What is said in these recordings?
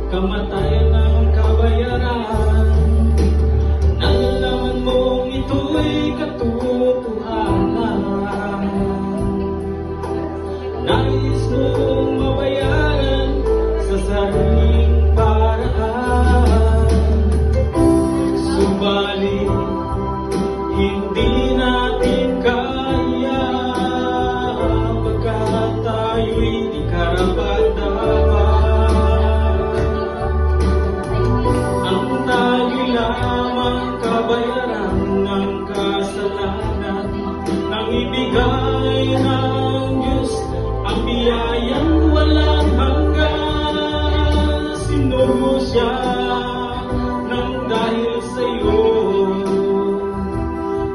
kamatayan ng kabayaran. Nalalaman mong ito'y katotohanan. Nais mong mabayaran sa sariling paraan. Subalit, hindi natin kaya, pagkat tayo'y di karapat-dapat. Ang tayo lamang kabayaran ng kasalanan, nang ibigay ng Diyos ang biyayang walang hanggan. Sinugo siya nang dahil sa'yo.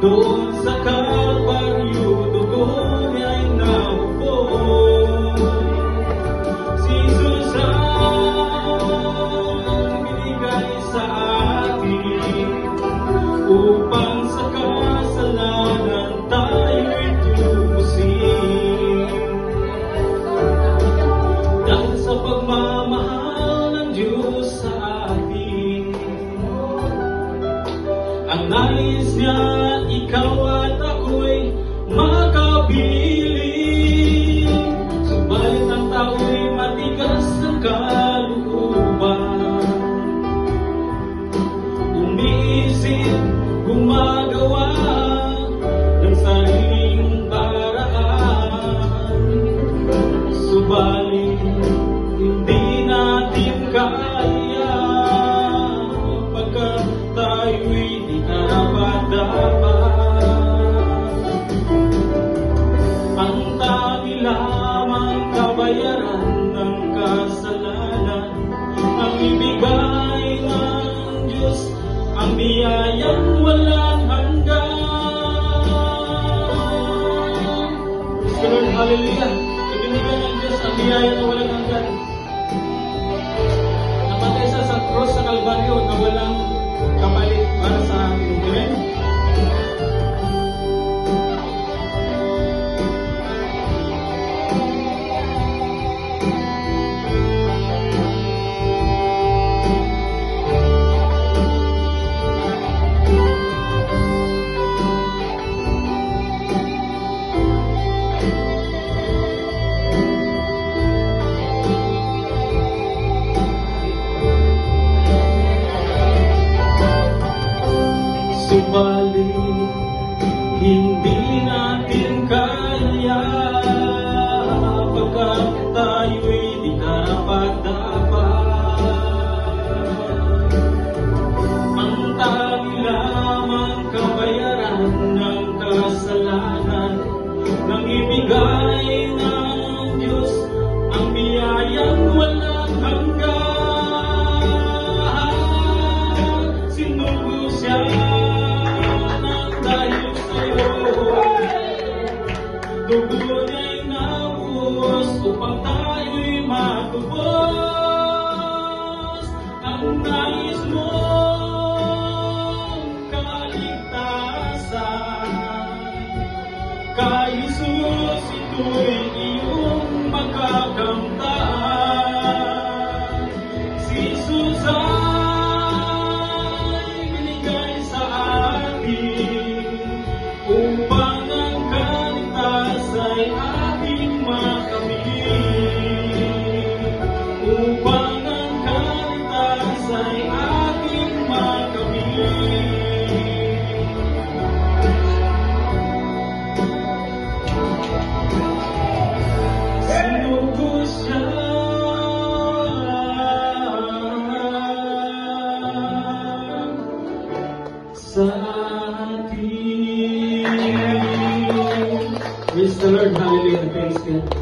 Doon sa Kalbaryo, dugo niya'y naubos. Si Jesus ang binigay sa atin, upang sa kasalanan tayo'y tubusin. Dahil sa pagmamahal ng Diyos sa atin, ang nais niya ikaw at ako'y makapiling. Subalit ang tao'y matigas ng kalooban, umiisip, gumagawa ng sariling paraan. Subalit hindi natin kaya, pagkat tayo'y di karapat-dapat. Ang tabi lamang kabayaran ng kasalanan, ang ibigay ng Diyos ang biyayang walang hanggan. Praise the Lord, hallelujah. Ibinigay ng Diyos ang biyaya na walang hanggan. Napatay siya sa cross sa Kalbaryo na walang kapalit para sa atin. Amen? Subalit, hindi natin kaya, pagkat tayo'y di karapat-dapat. Ang tabi lamang kabayaran ng kasalanan, nang ibigay ng Diyos ang biyayang walang hanggan. Sinugo siya dugo niya'y naubos, upang tayo'y matubos. Ang nais mong kaligtasan, kay Jesus ito'y iyong makakamtan. Si Jesus ay binigay sa atin, upang ang ay ating makamit. Upang ang kaligtas ay ating makamit. Sinugo siya sa atin. Praise the Lord, hallelujah, praise God.